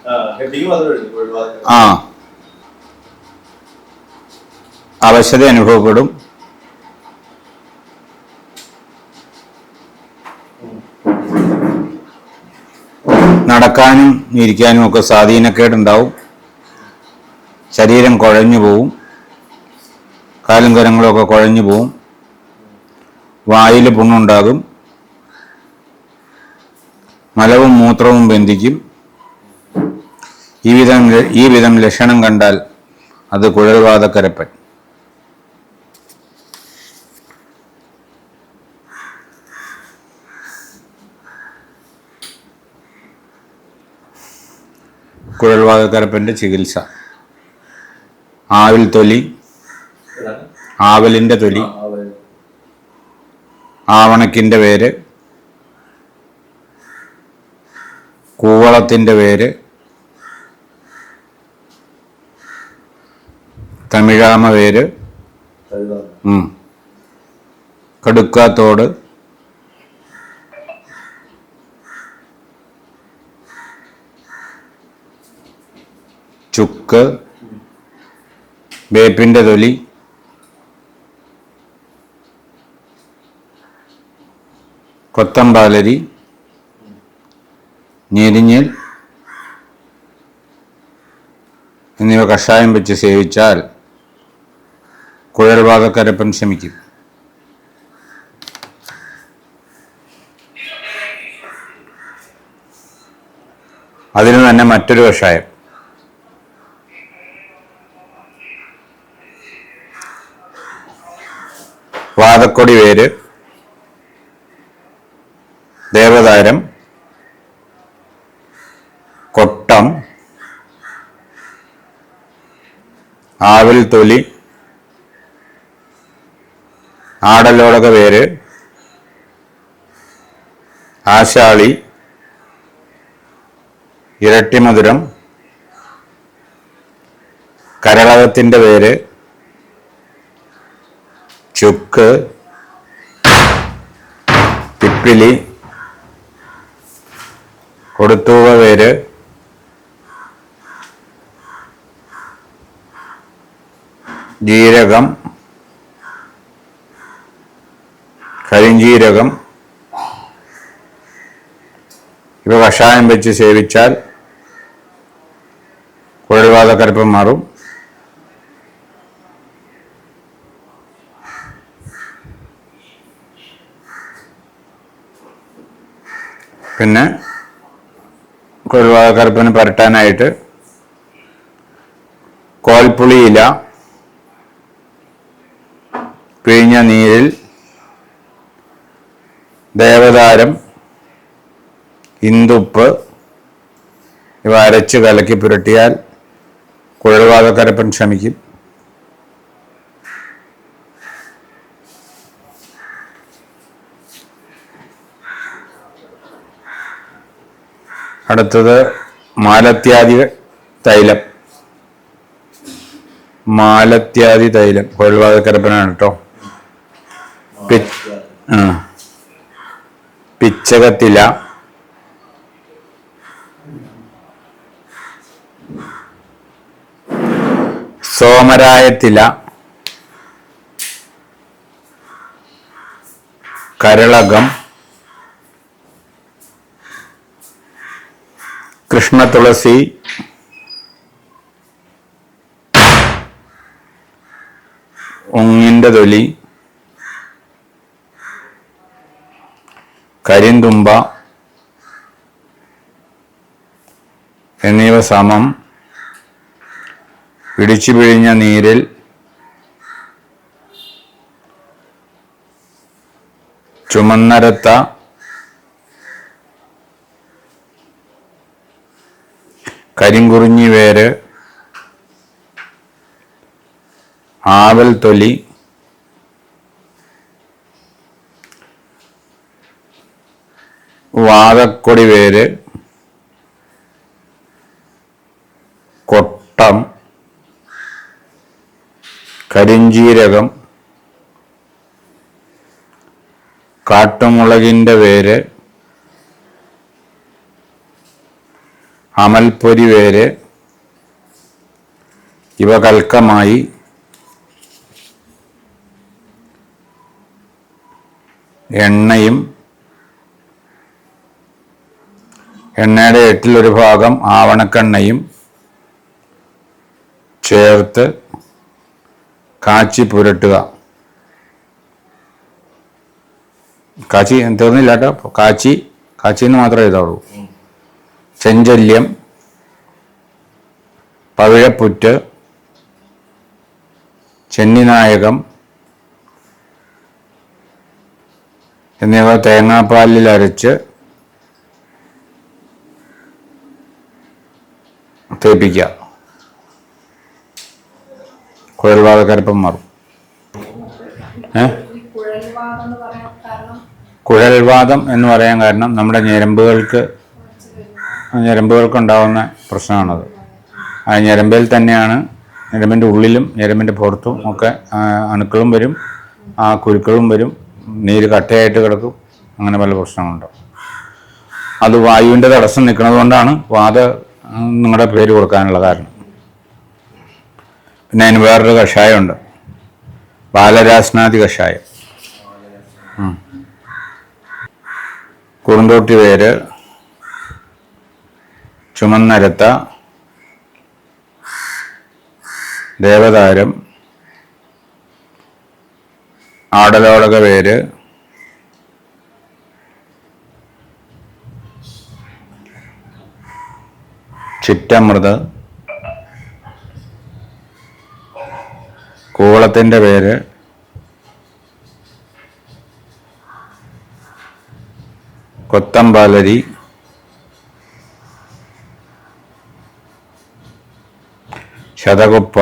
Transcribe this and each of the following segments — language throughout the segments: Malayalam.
ആ, അവശത അനുഭവപ്പെടും. നടക്കാനും ഇരിക്കാനും ഒക്കെ സ്വാധീനക്കേടുണ്ടാവും. ശരീരം കുഴഞ്ഞു പോവും, കാലും കരങ്ങളും ഒക്കെ കുഴഞ്ഞു പോവും. വായിൽ പുണ്ണുണ്ടാകും, മലവും മൂത്രവും ബന്ധിക്കും. ഈ വിധം ലക്ഷണം കണ്ടാൽ അത് കുഴൽവാതക്കരപ്പൻ. കുഴൽവാതക്കരപ്പൻ്റെ ചികിത്സ: ആവിൽ തൊലി, ആവലിൻ്റെ തൊലി, ആവണക്കിൻ്റെ വേര്, കൂവളത്തിൻ്റെ വേര്, തമിഴാമ വേര്, കടുക്കാത്തോട്, ചുക്ക്, വേപ്പിൻ്റെ തൊലി, കൊത്തമ്പാലരി, ഞെരിഞ്ഞിൽ എന്നിവ കഷായം വെച്ച് സേവിച്ചാൽ കുഴൽവാതക്കരപ്പൻ ശമിക്കും. അതിന് തന്നെ മറ്റൊരു കഷായം: വാതക്കൊടി വേര്, ദേവതാരം, കൊട്ടം, ആവിൽ തൊലി, ആടലോടക വേര്, ആശാളി, ഇരട്ടിമധുരം, കരളകത്തിൻ്റെ വേര്, ചുക്ക്, തിപ്പിലി, കൊടുത്തൂവ വേര്, ജീരകം, കരിഞ്ജീരകം ഇവ കഷായം വെച്ച് സേവിച്ചാൽ കുഴൽവാതക്കരപ്പൻ മാറും. പിന്നെ കുഴൽവാതക്കരപ്പന് പരട്ടാനായിട്ട് കോൽപ്പുളിയില പിഴിഞ്ഞ നീരിൽ ദേവതാരം, ഇന്ദുപ്പ് ഇവ അരച്ച് കലക്കി പുരട്ടിയാൽ കുഴൽവാതക്കരപ്പൻ ശമിക്കും. അടുത്തത് മാലത്യാദി തൈലം. മാലത്യാദി തൈലം കുഴൽവാതക്കരപ്പനാണ് കേട്ടോ. പിച്ചകത്തില, സോമരായത്തില, കരളകം, കൃഷ്ണതുളസി, ഉങ്ങിൻ്റെ തൊലി, കരിന്തുമ്പ എന്നിവ സമം ഇടിച്ചു പിഴിഞ്ഞ നീരിൽ ചുമന്നരത്ത, കരിങ്കുറിഞ്ഞി വേര്, ആവൽ തൊലി, വാതക്കൊടി വേര്, കൊട്ടം, കരിഞ്ജീരകം, കാട്ടുമുളകിൻ്റെ വേര്, അമൽപ്പൊരി വേര് ഇവ കൽക്കമായി എണ്ണയും എണ്ണയുടെ 1/8 ഭാഗം ആവണക്കെണ്ണയും ചേർത്ത് കാച്ചി പുരട്ടുക. കാച്ചി തീർന്നില്ല കേട്ടോ, കാച്ചിന്ന് മാത്രമേ എഴുതാവുള്ളൂ. ചെഞ്ചല്യം, പവിഴപ്പുറ്റ്, ചെന്നിനായകം എന്നിവ തേങ്ങാപ്പാലിൽ അരച്ച് തേപ്പിക്കുക. കുഴൽവാതക്കരപ്പം മാറും. കുഴൽവാദം എന്ന് പറയാൻ കാരണം നമ്മുടെ ഞരമ്പുകൾക്കുണ്ടാവുന്ന പ്രശ്നമാണത്. ആ ഞരമ്പിൽ തന്നെയാണ്, ഞരമ്പിൻ്റെ ഉള്ളിലും ഞരമ്പിൻ്റെ പുറത്തും ഒക്കെ അണുക്കളും വരും, ആ കുരുക്കളും വരും, നീര് കട്ടയായിട്ട് കിടക്കും, അങ്ങനെ പല പ്രശ്നങ്ങളുണ്ടാവും. അത് വായുവിൻ്റെ തടസ്സം നിൽക്കുന്നത് കൊണ്ടാണ് നിങ്ങളുടെ പേര് കൊടുക്കാനുള്ള കാരണം. പിന്നെ അതിന് വേറൊരു കഷായമുണ്ട്, ബാലരാസ്നാദി കഷായം. കുറുന്തോട്ടി വേര്, ചുമന്നരത്ത, ദേവതാരം, ആടലോടക വേര്, ചിറ്റമൃത്, കൂവളത്തിൻ്റെ വേര്, കൊത്തമ്പാലരി, ശതകുപ്പ,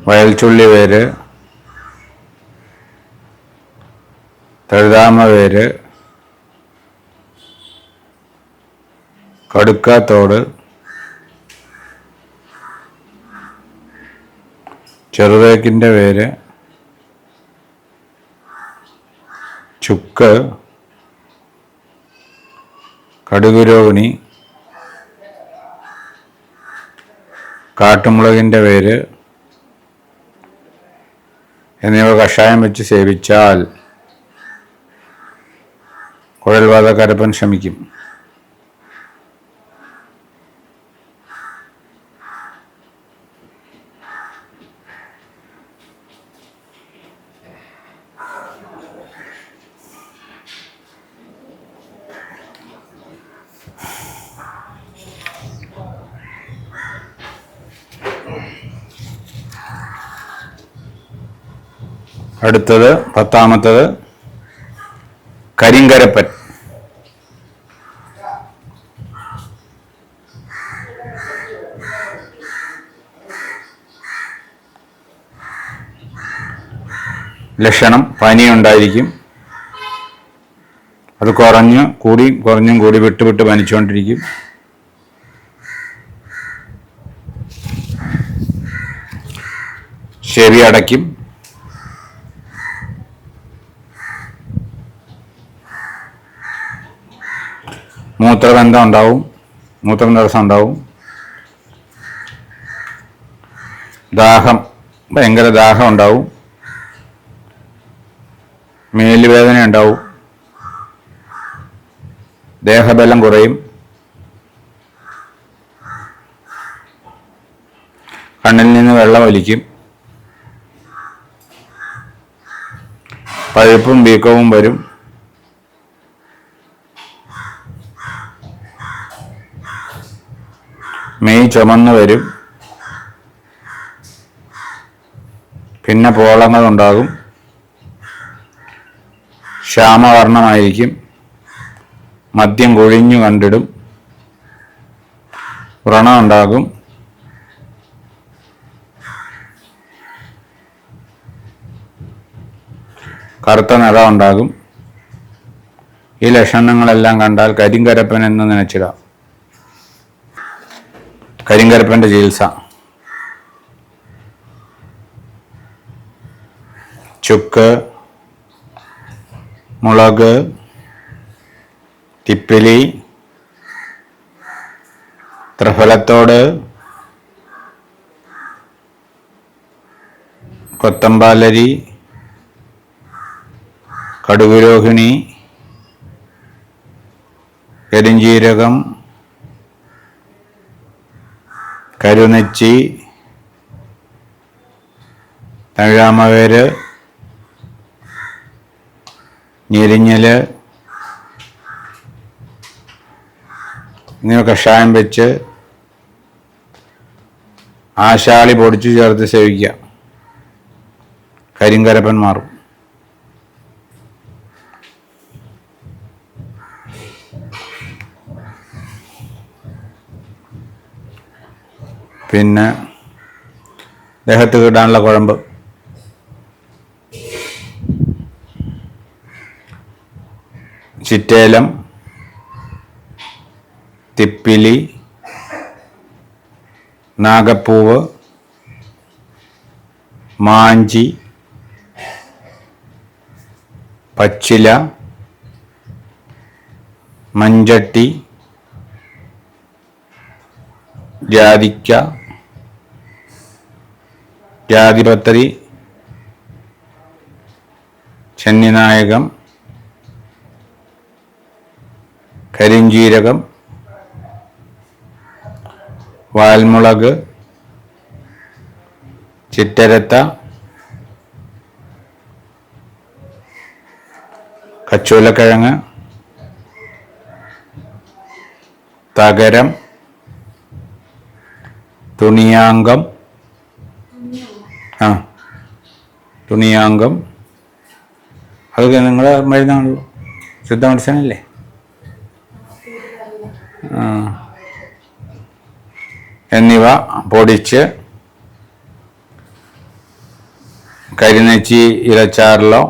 വയൽച്ചുള്ളി വേര്, തഴുതാമ വേര്, കടുക്കാത്തോട്, ചെറുതേക്കിൻ്റെ വേര്, ചുക്ക്, കടുകുരോഹിണി, കാട്ടുമുളകിൻ്റെ വേര് എന്നിവ കഷായം വെച്ച് സേവിച്ചാൽ കുഴൽവാതക്കരപ്പൻ ശമിക്കും. അടുത്തത് 10ാമത്തത് കരിങ്കരപ്പൻ. ലക്ഷണം പനിയുണ്ടായിരിക്കും, അത് കുറഞ്ഞും കൂടി വിട്ട് പനിച്ചുകൊണ്ടിരിക്കും. ചെവി അടയ്ക്കും, മൂത്രബന്ധം ഉണ്ടാവും, മൂത്രതടസ്സം ഉണ്ടാവും, ഭയങ്കര ദാഹം ഉണ്ടാവും, മേലുവേദന ഉണ്ടാവും, ദേഹബലം കുറയും, കണ്ണിൽ നിന്ന് വെള്ളം ഒലിക്കും, പഴുപ്പും വീക്കവും വരും, മെയ് ചുമന്ന് വരും, പിന്നെ പോളങ്ങളുണ്ടാകും, ശ്യാമവർണ്ണമായിരിക്കും, മദ്യം കൊഴിഞ്ഞു കണ്ടിടും, വ്രണം ഉണ്ടാകും, കറുത്ത നിറം ഉണ്ടാകും. ഈ ലക്ഷണങ്ങളെല്ലാം കണ്ടാൽ കരിങ്കരപ്പൻ എന്ന് നനച്ചിടാം. കരിങ്കരപ്പൻ്റെ ചികിത്സ: ചുക്ക്, മുളക്, തിപ്പിലി, ത്രിഫലത്തോട്, കൊത്തമ്പാലരി, കടുകുരോഹിണി, കരിഞ്ജീരകം, കരുനെച്ചി, തഴാമവേര്, ഞെരിഞ്ഞല് എന്നിവ കഷായം വെച്ച് ആശാളി പൊടിച്ചു ചേർത്ത് സേവിക്കുക. കരിങ്കരപ്പൻ മാറും. പിന്നെ ദേഹത്ത് കിടാനുള്ള കുഴമ്പ്, ചിറ്റേലം, തിപ്പിലി, നാഗപ്പൂവ്, മാഞ്ചി, പച്ചില, മഞ്ചട്ടി, ജാതിക്ക, ജാതിപത്രി, ചെന്നിനായകം, കരിഞ്ജീരകം, വാൽമുളക്, ചിറ്റരത്ത, കച്ചോലക്കിഴങ്ങ്, തകരം, തുണിയാങ്കം, തുണിയാങ്കം, അതൊക്കെ നിങ്ങളുടെ മരുന്നാണല്ലോ, ശുദ്ധ മെഡിസിനല്ലേ. എന്നിവ പൊടിച്ച് കരിനെച്ചി ഇലച്ചാറിലോ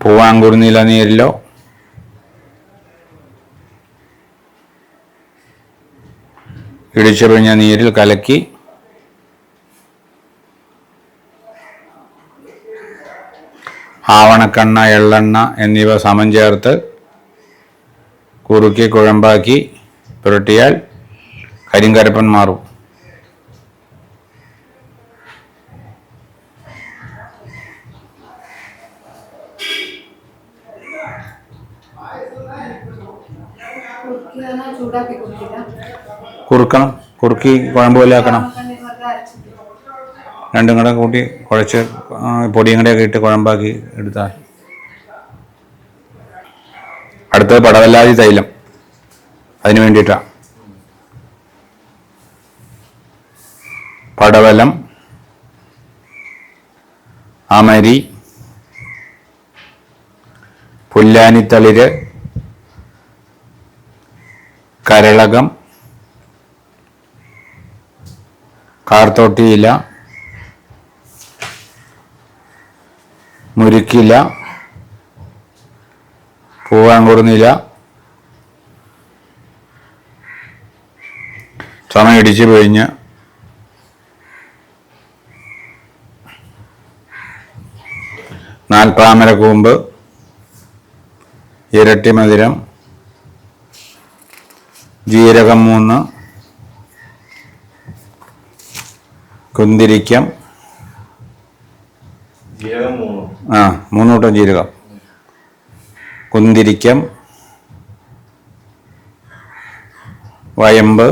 പൂവാങ്കുറുനില നീരിലോ ഇടിച്ചു പിഴിഞ്ഞ നീരിൽ കലക്കി ആവണക്കെണ്ണ, എള്ളെണ്ണ എന്നിവ സമം ചേർത്ത് കുറുക്കി കുഴമ്പാക്കി പുരട്ടിയാൽ കരിങ്കരപ്പൻ മാറും. കുറുക്കണം, കുറുക്കി കുഴമ്പ് പോലെ ആക്കണം. രണ്ടും കൂടെ കൂട്ടി കുഴച്ച് പൊടിയും കൂടെയൊക്കെ ഇട്ട് കുഴമ്പാക്കി എടുത്താൽ. അടുത്തത് പടവല്ലാതി തൈലം, അതിന് വേണ്ടിയിട്ടാണ്. പടവലം, അമരി, പുല്ലാനിത്തളിര്, കരളകം, കാർത്തോട്ടിയില, മുരുക്കില, പൂവാങ്കുറുനില, ചുമ ഇടിച്ച് പിഴിഞ്ഞ് നാൽപ്പാമര കൂമ്പ്, ഇരട്ടി മധുരം, ജീരകം 3, കുന്തിരിക്കം, 3 കൂട്ടം ജീരകം, കുന്തിരിക്കം, വയമ്പ്,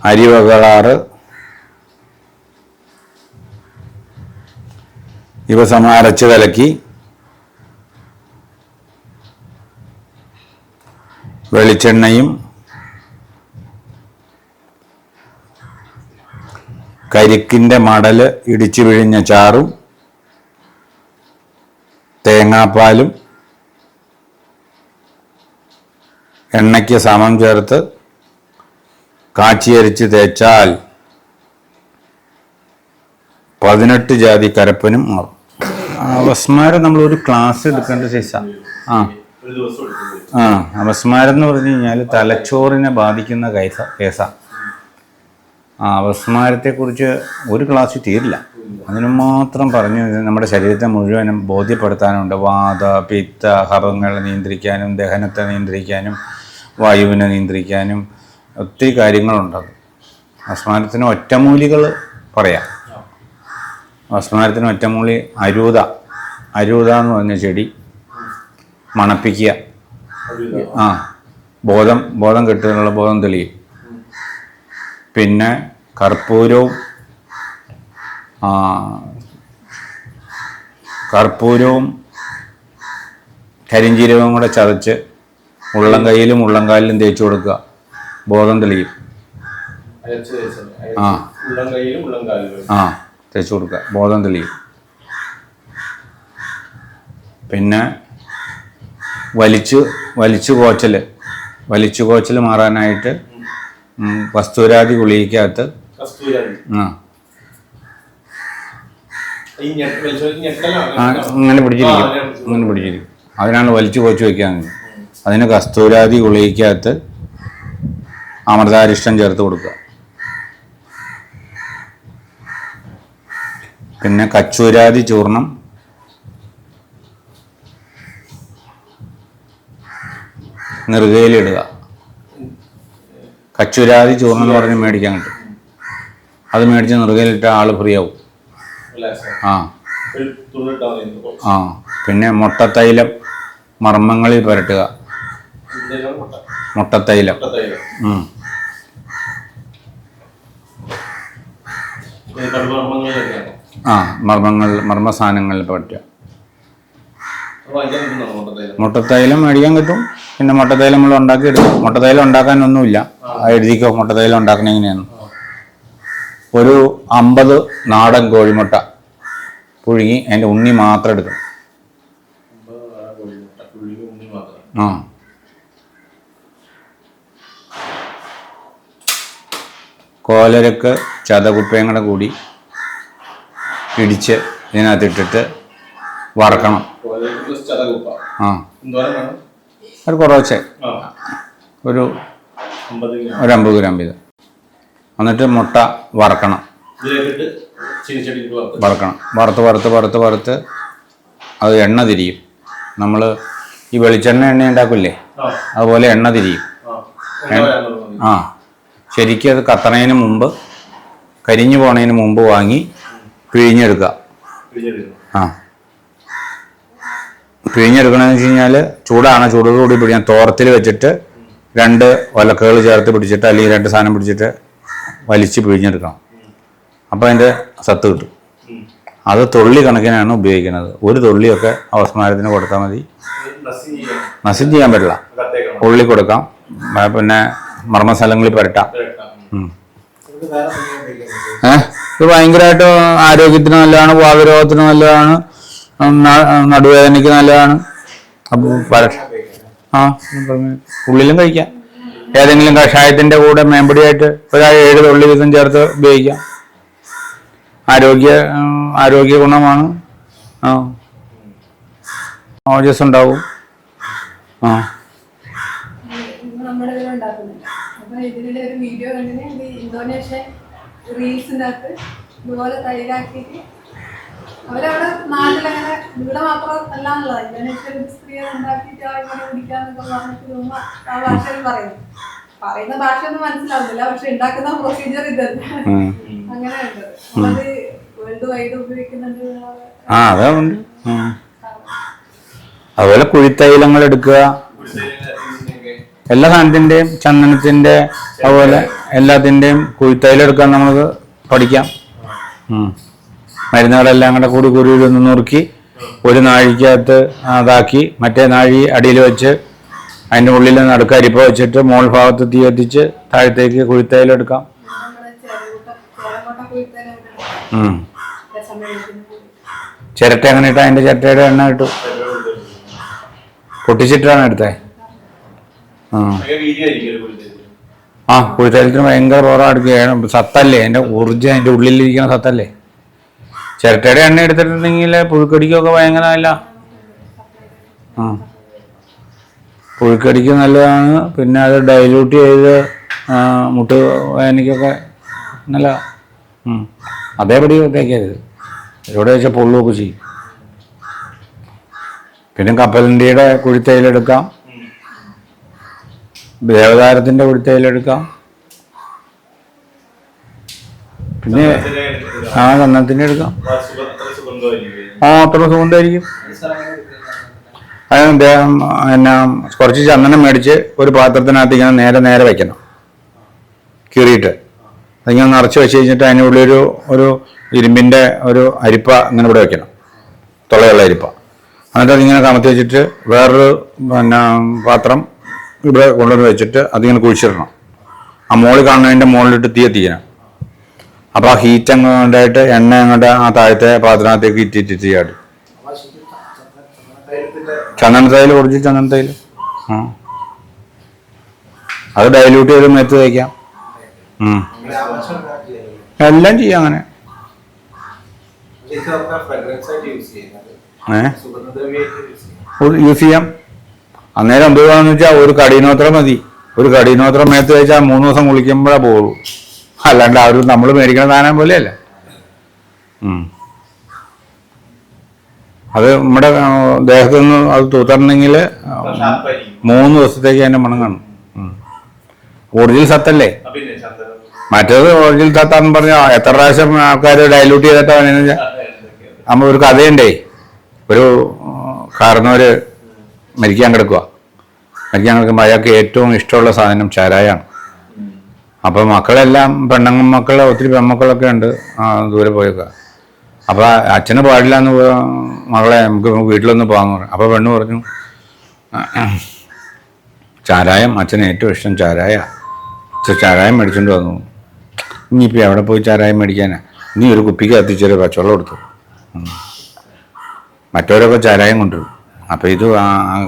അരിവകളാറ് ഇവ അരച്ച് കലക്കി വെളിച്ചെണ്ണയും കരിക്കിൻ്റെ മടല് ഇടിച്ചു പിഴിഞ്ഞ ചാറും തേങ്ങാപ്പാലും എണ്ണയ്ക്ക് സമം ചേർത്ത് കാച്ചിയരിച്ച് തേച്ചാൽ 18 ജാതി കരപ്പനും മാറും. അവസ്മാരം നമ്മളൊരു ക്ലാസ് എടുക്കേണ്ട ശേഷം അവസ്മാരം എന്ന് പറഞ്ഞു കഴിഞ്ഞാൽ തലച്ചോറിനെ ബാധിക്കുന്ന കേസാണ്. അപസ്മാരത്തെക്കുറിച്ച് ഒരു ക്ലാസ്സിൽ തീരില്ല. അതിന് മാത്രം പറഞ്ഞു നമ്മുടെ ശരീരത്തെ മുഴുവനും ബോധ്യപ്പെടുത്താനുണ്ട്. വാത പിത്ത കഫങ്ങളെ നിയന്ത്രിക്കാനും ദഹനത്തെ നിയന്ത്രിക്കാനും വായുവിനെ നിയന്ത്രിക്കാനും ഒത്തിരി കാര്യങ്ങളുണ്ടത്. അപസ്മാരത്തിന് ഒറ്റമൂലികൾ പറയാം. അപസ്മാരത്തിന് ഒറ്റമൂലി അരൂത എന്ന് പറഞ്ഞ ചെടി മണപ്പിക്കുക. ബോധം കിട്ടുന്നുള്ള ബോധം തെളിയും. പിന്നെ കർപ്പൂരവും കരിഞ്ജീരകവും കൂടെ ചതച്ച് ഉള്ളം കൈയിലും ഉള്ളം കാലിലും തേച്ച് കൊടുക്കുക. ബോധം തെളിയും. തേച്ച് കൊടുക്കുക, ബോധം തെളിയും. പിന്നെ വലിച്ചു കോച്ചൽ മാറാനായിട്ട് കസ്തൂരാതി ഗുളികയ്ക്കകത്ത് ഇങ്ങനെ പിടിച്ചിരിക്കും. അതിനാണ് വലിച്ചു കോച്ച് വയ്ക്കാൻ. അതിന് കസ്തൂരാതി ഗുളികയ്ക്കകത്ത് അമൃതാരിഷ്ടം ചേർത്ത് കൊടുക്കുക. പിന്നെ കച്ചൂരാതി ചൂർണം നെറുകയിലിടുക. കച്ചൂരാതി ചൂർണം എന്ന് പറഞ്ഞ് മേടിക്കാൻ കിട്ടും. അത് മേടിച്ച് നെറുകയിലിട്ട ആള് ഫ്രീ ആവും. പിന്നെ മുട്ടത്തൈലം മർമ്മങ്ങളിൽ പുരട്ടുക. മുട്ടത്തൈലം മർമ്മസ്ഥാനങ്ങളിൽ പുരട്ടുക. മുട്ടത്തൈലം മേടിക്കാൻ കിട്ടും. പിന്നെ മുട്ടത്തൈലം നമ്മൾ ഉണ്ടാക്കി എടുക്കും. മുട്ടത്തൈലം ഉണ്ടാക്കാനൊന്നുമില്ല, എഴുതിക്കോ മുട്ടത്തൈലം ഉണ്ടാക്കണ എങ്ങനെയാണ്. ഒരു 50 നാടൻ കോഴിമുട്ട പുഴുങ്ങി അതിൻ്റെ ഉണ്ണി മാത്രം എടുക്കണം. കോലരക്ക് ചതകുപ്പയും കൂടെ കൂടി ഇടിച്ച് ഇതിനകത്തിട്ടിട്ട് വറക്കണം. അത് കുറച്ച് ഒരു 50 ഗ്രാം വീതം. എന്നിട്ട് മുട്ട വറക്കണം. വറുത്ത് അത് എണ്ണ തിരിയും. നമ്മൾ ഈ വെളിച്ചെണ്ണ എണ്ണ ഉണ്ടാക്കില്ലേ, അതുപോലെ എണ്ണ തിരിയും. ശരിക്കും അത് കത്തണതിന് മുമ്പ്, കരിഞ്ഞു പോണതിന് മുമ്പ് വാങ്ങി പിഴിഞ്ഞെടുക്കുക. പിഴിഞ്ഞെടുക്കണമെന്ന് വെച്ച് കഴിഞ്ഞാൽ ചൂടോടുകൂടി പിടിക്കാൻ തോർത്തിൽ വെച്ചിട്ട് 2 ഒലക്കകൾ ചേർത്ത് പിടിച്ചിട്ട് അല്ലെങ്കിൽ 2 സാധനം പിടിച്ചിട്ട് വലിച്ച് പിഴിഞ്ഞെടുക്കണം. അപ്പോൾ അതിൻ്റെ സത്ത് കിട്ടും. അത് തുള്ളി കണക്കിനാണ് ഉപയോഗിക്കുന്നത്. ഒരു തുള്ളിയൊക്കെ അപസ്മാരത്തിന് കൊടുത്താൽ മതി. നസ്യം ചെയ്യാൻ പറ്റില്ല, ഉള്ളി കൊടുക്കാം. പിന്നെ മർമ്മസ്ഥലങ്ങളിൽ പുരട്ടാം. ഇത് ഭയങ്കരമായിട്ട് ആരോഗ്യത്തിന് നല്ലതാണ്, വാതരോഗത്തിന് നല്ലതാണ്, നടുവേദനയ്ക്ക് നല്ലതാണ്. അപ്പോൾ ഉള്ളിലും കഴിക്കാം. ഏതെങ്കിലും കഷായത്തിൻ്റെ കൂടെ മേമ്പടിയായിട്ട് ഒരു 7 തുള്ളി വീതം ചേർത്ത് ഉപയോഗിക്കാം. ആരോഗ്യ ഗുണമാണ്. ഓജസ് ഉണ്ടാവും. അവരവിടെ നാട്ടിലങ്ങനെ ഇവിടെ മാത്രം അല്ലാന്നുള്ളത് ഇന്തോനേഷ്യയിൽ സ്ത്രീകൾ ഉണ്ടാക്കിയിട്ട് ഇങ്ങനെ കുടിക്കാന്നൊക്കെ പറഞ്ഞിട്ട് ആ ഭാഷയിൽ പറയുന്ന ഭാഷ ഒന്നും മനസ്സിലാവുന്നില്ല. പക്ഷെ ഉണ്ടാക്കുന്ന പ്രൊസീജിയർ ഇതല്ല. അങ്ങനെ ഉണ്ട്. അത് വേൾഡ് വൈഡ് ഉപയോഗിക്കുന്നുണ്ട്. അതുണ്ട്. അതുപോലെ കുഴിത്തൈലങ്ങൾ എടുക്കുക. എല്ലാ സാധനത്തിൻ്റെയും, ചന്ദനത്തിൻ്റെ അതുപോലെ എല്ലാത്തിൻ്റെയും കുഴിത്തൈലം എടുക്കാൻ നമുക്ക് പഠിക്കാം. മരുന്നുകളെല്ലാം കൂടെ കൂടി ഒന്ന് നുറുക്കി ഒരു നാഴിക്കകത്ത് അതാക്കി മറ്റേ നാഴി അടിയിൽ വെച്ച് അതിൻ്റെ ഉള്ളിൽ നടുക്ക് അരിപ്പ വെച്ചിട്ട് മോൾ ഭാഗത്ത് തീ കത്തിച്ച് താഴത്തേക്ക് കുഴിത്തൈലം എടുക്കാം. ചിരട്ട എങ്ങനെ ഇട്ടാൽ അതിൻ്റെ ചിരട്ടയുടെ എണ്ണ കിട്ടും. പൊട്ടിച്ചിട്ടാണ് എടുത്തേ. കുഴിത്തൈലത്തിന് ഭയങ്കര പവറാണ്. സത്തല്ലേ, അതിൻ്റെ ഊർജ്ജം അതിൻ്റെ ഉള്ളിലിരിക്കുന്ന സത്തല്ലേ. ചിരട്ടയുടെ എണ്ണ എടുത്തിട്ടുണ്ടെങ്കിൽ പുഴുക്കടിക്കൊക്കെ ഭയങ്കര നല്ല. പുഴുക്കടിക്ക് നല്ലതാണ്. പിന്നെ അത് ഡൈല്യൂട്ട് ചെയ്ത് മുട്ട് വേദനയ്ക്കൊക്കെ നല്ല അതേപടി തേക്കരുത്. എവിടെ വെച്ചാൽ പൊള്ളുമൊക്കെ ചെയ്യും. പിന്നെ കപ്പലണ്ടിയുടെ കുഴിത്തൈലെടുക്കാം, ദേവതാരത്തിൻ്റെ കുഴിത്തൈലെടുക്കാം, പിന്നെ ചന്ദനത്തിൻ്റെ എടുക്കാം. അത്ര സുഗന്ധമായിരിക്കും. അത് പിന്നെ കുറച്ച് ചന്ദനം മേടിച്ച് ഒരു പാത്രത്തിനകത്ത് ഇങ്ങനെ നേരെ വെക്കണം, കീറിയിട്ട് അതിങ്ങനെ നിറച്ച് വെച്ച് കഴിഞ്ഞിട്ട് അതിൻ്റെ ഉള്ളിൽ ഒരു ഇരുമ്പിൻ്റെ ഒരു അരിപ്പ ഇങ്ങനെ ഇവിടെ വെക്കണം, തുളയുള്ള അരിപ്പ. എന്നിട്ട് അതിങ്ങനെ കമത്തി വെച്ചിട്ട് വേറൊരു പിന്നെ പാത്രം ഇവിടെ കൊണ്ടുവന്ന് വെച്ചിട്ട് അതിങ്ങനെ കുഴിച്ചിടണം. ആ മുകളിൽ കാണുന്നതിൻ്റെ മുകളിലിട്ട് തീ എത്തിക്കണം. അപ്പോൾ ആ ഹീറ്റ് അങ്ങോട്ടായിട്ട് എണ്ണ അങ്ങോട്ട് ആ താഴത്തെ പാത്രത്തിനകത്തേക്ക് ഇറ്റിട്ട് ചാടും. ചന്ദനത്തൈൽ കുറച്ച് ചന്ദനത്തൈൽ അത് ഡൈല്യൂട്ട് ചെയ്ത് മെത്ത് തേക്കാം. എല്ലാം ചെയ്യാം അങ്ങനെ. യൂസ് ചെയ്യാം. അന്നേരം എന്തുവാന്ന് വെച്ചാൽ ഒരു കടീനോത്രം മതി. ഒരു കടീനോത്രം മേത്ത് വെച്ചാൽ 3 ദിവസം കുളിക്കുമ്പോഴേ പോകുള്ളൂ. അല്ലാണ്ട് അവർ നമ്മൾ മേടിക്കുന്ന സാധനം പോലെയല്ല. അത് നമ്മുടെ ദേഹത്ത് നിന്ന് അത് തൂത്തരണമെങ്കിൽ 3 ദിവസത്തേക്ക് അതിൻ്റെ മണം കാണും. ഒറിജിനൽ സത്തല്ലേ. മറ്റേത് ഒറിജിനൽ സത്താന്ന് പറഞ്ഞാൽ എത്ര പ്രാവശ്യം ആൾക്കാർ ഡൈല്യൂട്ട് ചെയ്തിട്ടാണ്. നമ്മൾ ഒരു കഥയുണ്ടേ, ഒരു കാരണവർ മരിക്കാൻ കിടക്കുമ്പോൾ അയാൾക്ക് ഏറ്റവും ഇഷ്ടമുള്ള സാധനം ചാരായാണ്. അപ്പോൾ മക്കളെല്ലാം മക്കൾ ഒത്തിരി പെൺമക്കളൊക്കെ ഉണ്ട് ദൂരെ പോയേക്കുക. അപ്പോൾ അച്ഛന് പാടില്ല എന്ന് മകളെ നമുക്ക് വീട്ടിലൊന്ന് പോകാമെന്ന് പറഞ്ഞു. അപ്പോൾ പെണ്ണ് പറഞ്ഞു, ചാരായം അച്ഛന് ഏറ്റവും ഇഷ്ടം ചാരായം മേടിച്ചുകൊണ്ട് വന്നു. ഇനിയിപ്പോൾ എവിടെ പോയി ചാരായം മേടിക്കാനാ, നീ ഒരു കുപ്പിക്ക് കത്തിച്ചൊരു പച്ചവെള്ളം എടുത്തു. മറ്റവരൊക്കെ ചാരായം കൊണ്ടുവരും. അപ്പോൾ ഇത്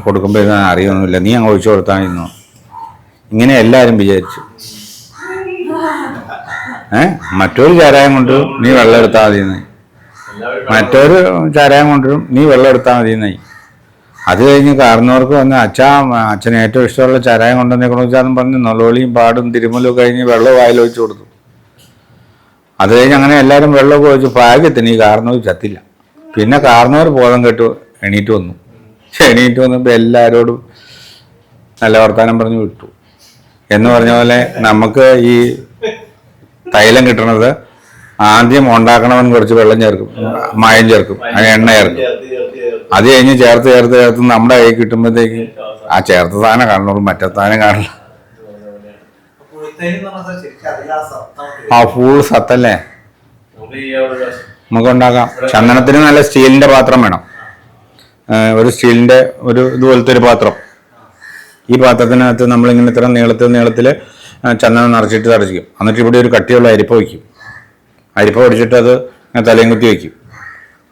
കൊടുക്കുമ്പോൾ ഇത് അറിയൊന്നുമില്ല, നീ അങ്ങ് ഒഴിച്ചു കൊടുത്തായിരുന്നു. ഇങ്ങനെ എല്ലാവരും വിചാരിച്ചു. മറ്റൊരു ചാരായം കൊണ്ടുവരും, നീ വെള്ളം എടുത്താൽ മതിയെന്നായി. മറ്റൊരു ചാരായം കൊണ്ടുവരും, നീ വെള്ളം എടുത്താൽ മതിയെന്നായി. അത് കഴിഞ്ഞ് കാരണവർക്ക് വന്ന് അച്ഛന് ഏറ്റവും ഇഷ്ടമുള്ള ചാരായം കൊണ്ടുവന്നേക്കണമെന്ന് വെച്ചാൽ പറഞ്ഞ് നൊലോളിയും പാടും തിരുമലും കഴിഞ്ഞ് വെള്ളം വായിലൊഴിച്ചു കൊടുത്തു. അത് കഴിഞ്ഞ് അങ്ങനെ എല്ലാവരും വെള്ളമൊക്കെ ഒഴിച്ചു. ഭാഗ്യത്തിന് ഈ കാരണവർ ചത്തില്ല. പിന്നെ കാരണവർ ബോധം കെട്ടു എണീറ്റ് വന്നപ്പോൾ എല്ലാവരോടും നല്ല വർത്താനം പറഞ്ഞു വിട്ടു. എന്ന് പറഞ്ഞ പോലെ നമുക്ക് ഈ തൈലം കിട്ടണത് ആദ്യം ഉണ്ടാക്കണവൻ കുറച്ച് വെള്ളം ചേർക്കും, മായം ചേർക്കും, എണ്ണ ചേർക്കും. അത് കഴിഞ്ഞ് ചേർത്ത് നമ്മുടെ കൈ കിട്ടുമ്പോഴത്തേക്ക് ആ ചേർത്ത സാധനം കാണുള്ളൂ, മറ്റേ സാധനം കാണില്ല. ആ ഫുൾ സത്തല്ലേ നമുക്ക് ഉണ്ടാക്കാം. ചന്ദനത്തിന് നല്ല സ്റ്റീലിന്റെ പാത്രം വേണം. ഒരു സ്റ്റീലിന്റെ ഇതുപോലത്തെ ഒരു പാത്രം. ഈ പാത്രത്തിനകത്ത് നമ്മളിങ്ങനെ ഇത്ര നീളത്തിൽ ചന്ദനം നിറച്ചിട്ട് തടച്ചിക്കും. എന്നിട്ട് ഇവിടെ ഒരു കട്ടിയുള്ള അരിപ്പ വയ്ക്കും. അരിപ്പ ഒടിച്ചിട്ട് അത് തലയും കുത്തി വയ്ക്കും.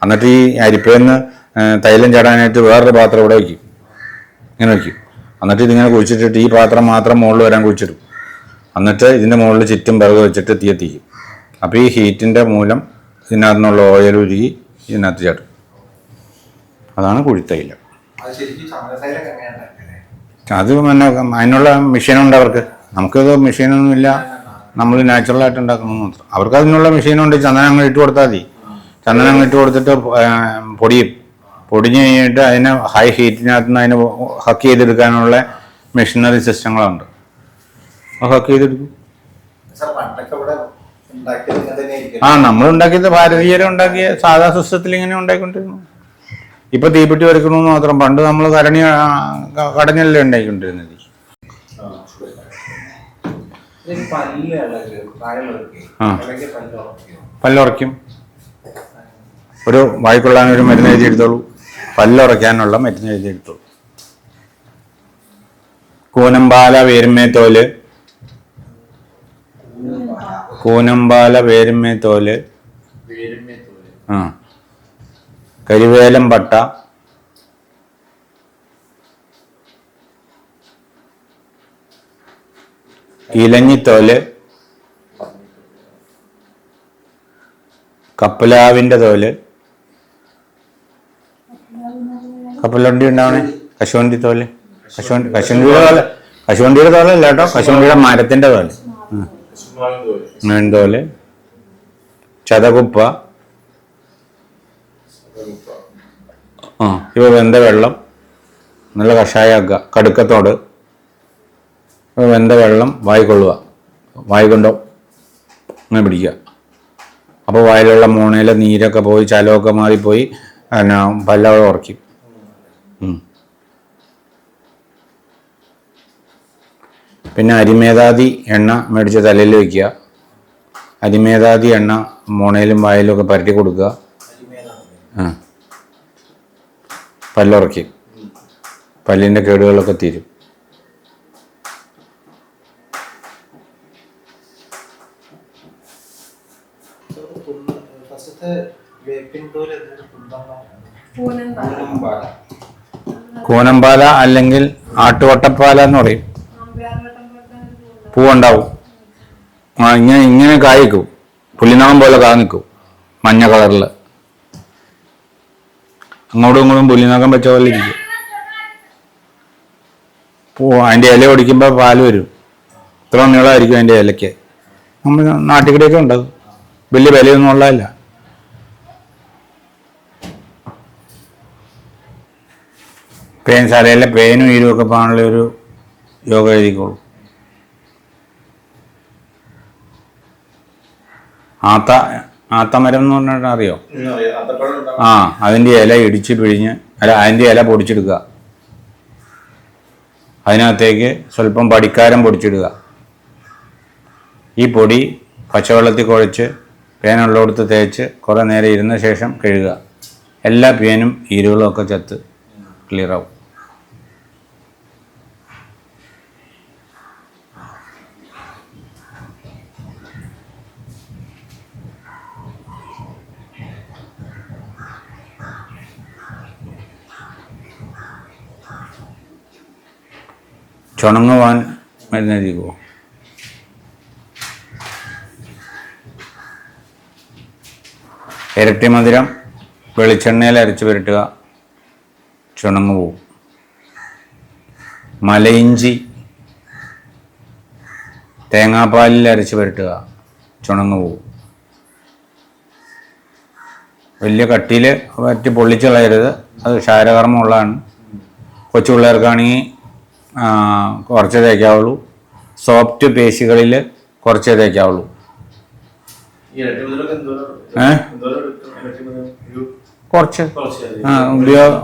എന്നിട്ട് ഈ അരിപ്പയിൽ നിന്ന് തൈലം ചാടാനായിട്ട് വേറൊരു പാത്രം ഇവിടെ വയ്ക്കും, ഇങ്ങനെ വയ്ക്കും. എന്നിട്ട് ഇതിങ്ങനെ കുഴിച്ചിട്ടിട്ട് ഈ പാത്രം മാത്രം മുകളിൽ വരാൻ കുഴിച്ചിടും. എന്നിട്ട് ഇതിൻ്റെ മുകളിൽ ചുറ്റും വിറക് വെച്ചിട്ട് തീ എത്തിക്കും. അപ്പോൾ ഈ ഹീറ്റിൻ്റെ മൂലം ഇതിനകത്ത് നിന്നുള്ള ഓയിൽ ഉരുകി ഇതിനകത്ത് ചാടും. അതാണ് കുഴിത്തൈലം. അത് പിന്നെ അതിനുള്ള മെഷീനുണ്ട് അവർക്ക്. നമുക്കത് മെഷീനൊന്നുമില്ല, നമ്മൾ നാച്ചുറലായിട്ട് ഉണ്ടാക്കണമെന്ന് മാത്രം. അവർക്ക് അതിനുള്ള മെഷീനുണ്ട്. ചന്ദനം അങ്ങ് ഇട്ട് കൊടുത്താൽ മതി. ചന്ദനം അങ്ങ് ഇട്ട് കൊടുത്തിട്ട് പൊടിഞ്ഞ് കഴിഞ്ഞിട്ട് അതിനെ ഹൈ ഹീറ്റിനകത്ത് നിന്ന് അതിനെ ഹക്ക് ചെയ്തെടുക്കാനുള്ള മെഷീനറി സിസ്റ്റങ്ങളുണ്ട്. ഹക്ക് ചെയ്തെടുക്കും. നമ്മൾ ഉണ്ടാക്കിയത് ഭാരതീയരെ ഉണ്ടാക്കിയ സാധാ സിസ്റ്റത്തിൽ ഇങ്ങനെ ഉണ്ടാക്കിക്കൊണ്ടിരുന്നു. ഇപ്പൊ തീപ്പെട്ടി വരയ്ക്കണമെന്ന് മാത്രം. പണ്ട് നമ്മൾ കടഞ്ഞല്ലേ ഉണ്ടാക്കിക്കൊണ്ടിരുന്നത്. പല്ലുറയ്ക്കും. ഒരു വായിക്കൊള്ളാൻ ഒരു മരുന്ന് എഴുതിയെടുത്തോളൂ. പല്ലുറയ്ക്കാനുള്ള മരുന്ന് എഴുതിയെടുത്തോളൂ. കൂനമ്പാല വേരുമേത്തോല്, കൂനമ്പാല വേരുമേത്തോല്, കരിവേലം പട്ട, ഇലഞ്ഞിത്തോല്, കപ്പലാവിൻ്റെ തോല്. കപ്പലണ്ടി ഉണ്ടാവണേ കശുവണ്ടി തോല്. കശുവണ്ടിയുടെ തോലല്ല കേട്ടോ, കശുവണ്ടിയുടെ മരത്തിൻ്റെ തോല്. മേന്തോല്, ചതകുപ്പ, ഇവ വെന്ത വെള്ളം നല്ല കഷായാക്കുക. കടുക്കത്തോട് വെന്ത വെള്ളം വായിക്കൊള്ളുക, വായി കൊണ്ടോ അങ്ങനെ പിടിക്കുക. അപ്പോൾ വായിലുള്ള മോണയിലെ നീരൊക്കെ പോയി ചലമൊക്കെ മാറിപ്പോയി പിന്നെ പല്ലവ ഉറക്കും. പിന്നെ അരിമേതാതി എണ്ണ മേടിച്ച് തലയിൽ വയ്ക്കുക. അരിമേതാതി എണ്ണ മോണയിലും വായിലും ഒക്കെ പരട്ടി കൊടുക്കുക. പല്ലുറക്കും, പല്ലിൻ്റെ കേടുകളൊക്കെ തീരും. കൂനമ്പാല അല്ലെങ്കിൽ ആട്ടുവട്ടപ്പാല എന്ന് പറയും. പൂവുണ്ടാവും, ഇങ്ങനെ കായ്ക്കും, പുല്ലിനാളം പോലെ കാണിക്കും, മഞ്ഞ കളറിൽ. അങ്ങോട്ടും ഇങ്ങോട്ടും പുല്ലിനകം വെച്ച പോലെ ഇരിക്കും. അതിൻ്റെ ഇല ഒടിക്കുമ്പോൾ പാല് വരും. ഇത്ര നീളമായിരിക്കും അതിൻ്റെ ഇലയ്ക്ക്. നമ്മൾ നാട്ടിൽ ഉണ്ടാകും, വലിയ വിലയൊന്നും ഉള്ളതല്ല. ശാലയിലെ പേനും ഈരുമൊക്കെ പോകാനുള്ള ഒരു യോഗ എഴുതിക്കോളൂ. ആത്തമരം എന്ന് പറഞ്ഞിട്ട് അറിയോ? അതിൻ്റെ ഇല ഇടിച്ച് പിഴിഞ്ഞ് അതിൻ്റെ ഇല പൊടിച്ചെടുക്കുക. അതിനകത്തേക്ക് സ്വല്പം പടിക്കാരം പൊടിച്ചിടുക. ഈ പൊടി പച്ചവെള്ളത്തിൽ കുഴച്ച് പേനുള്ളടത്ത് തേച്ച് കുറേ നേരം ഇരുന്ന ശേഷം കഴുകുക. എല്ലാ പേനും ഈരുകളും ഒക്കെ ചത്ത് ക്ലിയറാവും. ചുണങ്ങുവാൻ മരുന്നെഴുതിക്കുമോ? ഇരട്ടി മധുരം വെളിച്ചെണ്ണയിൽ അരച്ച് പുരട്ടുക, ചുണങ്ങ് പോവും. മലയിഞ്ചി തേങ്ങാപ്പാലിൽ അരച്ച് പുരട്ടുക, ചുണങ്ങ് പോവും. വലിയ കട്ടിയിൽ പറ്റി പൊള്ളിച്ച് കളയരുത്, അത് ക്ഷാരകർമ്മമുള്ളതാണ്. കൊച്ചു പിള്ളേർക്കാണെങ്കിൽ കുറച്ച് തേക്കാവുള്ളൂ. സോഫ്റ്റ് പേശികളിൽ കുറച്ചേ തേക്കാവുള്ളൂ. കുറച്ച്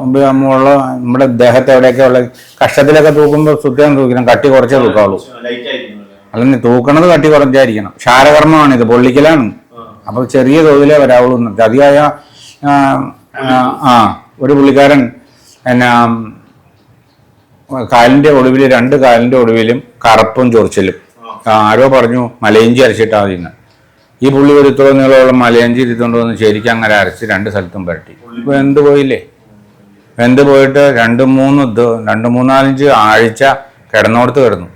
ഉപയോഗമുള്ള നമ്മുടെ ദേഹത്തെ എവിടെയൊക്കെ ഉള്ള കഷ്ടത്തിലൊക്കെ തൂക്കുമ്പോൾ സുഖം തൂക്കണം, കട്ടി കുറച്ചേ തൂക്കാവുള്ളൂ. അല്ലെങ്കിൽ തൂക്കണത് കട്ടി കുറച്ചായിരിക്കണം. ക്ഷാരകർമ്മമാണ് ഇത്, പൊള്ളിക്കലാണ്. അപ്പോൾ ചെറിയ തോതിലേ വരാവുള്ളൂ. അതിയായ ഒരു പുള്ളിക്കാരൻ എന്നാ കാലിൻ്റെ ഒടുവിൽ, രണ്ട് കാലിൻ്റെ ഒടുവിലും കറുപ്പും ചൊറിച്ചിലും. ആരോ പറഞ്ഞു മലയിഞ്ചി അരച്ചിട്ടാൽ മതിന്ന്. ഈ പുള്ളി ഒരു ഇത്ര നീളമുള്ള മലയിഞ്ചി ഇരുത്തുകൊണ്ട് വന്ന് ശരിക്കും അങ്ങനെ അരച്ച് രണ്ട് സ്ഥലത്തും പരട്ടി. വെന്ത് പോയില്ലേ? വെന്ത് പോയിട്ട് 2-3-4-5 ആഴ്ച കിടന്നോടത്ത് കിടന്നു.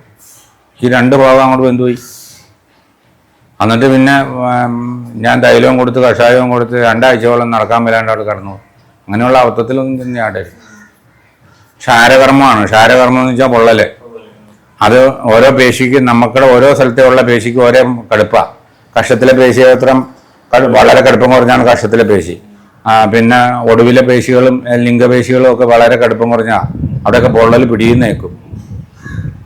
ഈ 2 ഭാഗം അങ്ങോട്ട് വെന്ത് പോയി. എന്നിട്ട് പിന്നെ ഞാൻ തൈലവും കൊടുത്ത് കഷായവും കൊടുത്ത് 2 ആഴ്ചയോളം നടക്കാൻ വരാണ്ട് അവിടെ കിടന്നു. അങ്ങനെയുള്ള അബദ്ധത്തിലൊന്നും തന്നെ ആടരുത്. ക്ഷാരകർമ്മമാണ്. ക്ഷാരകർമ്മം എന്ന് വെച്ചാൽ പൊള്ളല്. അത് ഓരോ പേശിക്ക്, നമുക്കുടെ ഓരോ സ്ഥലത്തെ ഉള്ള പേശിക്ക് ഓരോ കടുപ്പാണ്. കഷത്തിലെ പേശി അത്ര വളരെ കടുപ്പം കുറഞ്ഞാണ് കഷത്തിലെ പേശി. പിന്നെ ഒടുവിലെ പേശികളും ലിംഗപേശികളും ഒക്കെ വളരെ കടുപ്പം കുറഞ്ഞാൽ അവിടെയൊക്കെ പൊള്ളൽ പിടിയുന്നേക്കും.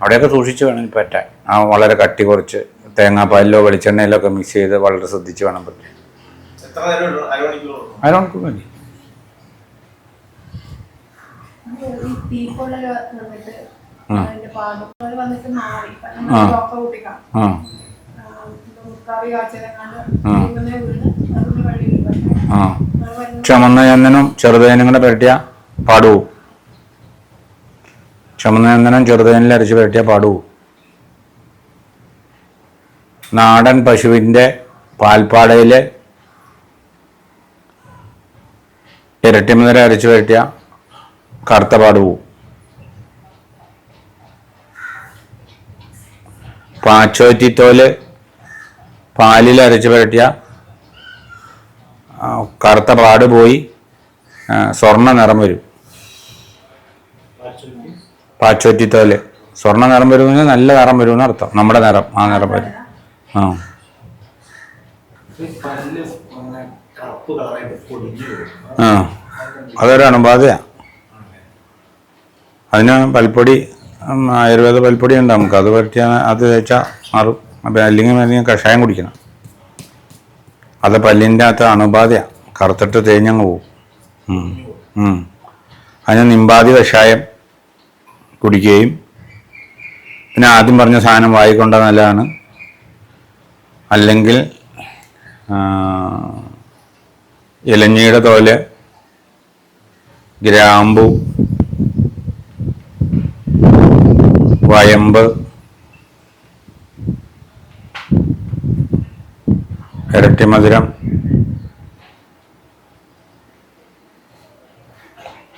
അവിടെയൊക്കെ സൂക്ഷിച്ച് വേണം പറ്റാൻ. വളരെ കട്ടി കുറച്ച് തേങ്ങാപ്പാലിലോ വെളിച്ചെണ്ണയിലോ ഒക്കെ മിക്സ് ചെയ്ത് വളരെ ശ്രദ്ധിച്ച് വേണം പറ്റാൻ. അരമണിക്കൂർ മതി. ചുമന്ന ചന്ദനം ചെറുതേനും കൂടെ പുരട്ടിയ പാടുവോ? ചുമന്ന ചന്ദനം ചെറുതേനിൽ അരച്ച് പുരട്ടിയ പാടുവോ? നാടൻ പശുവിൻ്റെ പാൽപ്പാടയിൽ ഇരട്ടിമധുരം അരച്ച് പുരട്ടിയ കറുത്ത പാടുവോ? പാച്ചോറ്റിത്തോല് പാലിൽ അരച്ച് പുരട്ടിയ കറുത്ത പാട് പോയി സ്വർണ്ണ നിറം വരും. പാച്ചോറ്റിത്തോല് സ്വർണ്ണ നിറം വരുമെന്ന് നല്ല നിറം വരുമെന്ന് അർത്ഥം. നമ്മുടെ നിറം, ആ നിറം വരും. ആ ആ അതൊരു അണുബാധയാണ്. അതിന് പൽപ്പൊടി, ആയുർവേദ പൽപ്പൊടി ഉണ്ട് നമുക്ക്, അത് പറ്റിയാൽ അത് തേച്ചാൽ മാറും. അപ്പം അല്ലെങ്കിൽ കഷായം കുടിക്കണം. അത് പല്ലിൻ്റെ അകത്ത് അണുബാധയാണ്, കറുത്തിട്ട് തേഞ്ഞങ്ങ് പോവും. അതിന് നിമ്പാതി കഷായം കുടിക്കുകയും പിന്നെ ആദ്യം പറഞ്ഞ സാധനം വായിക്കൊണ്ട നല്ലതാണ്. അല്ലെങ്കിൽ ഇലഞ്ഞിയുടെ തോല്, ഗ്രാമ്പു, വയമ്പ്, ഇരട്ടിമധുരം,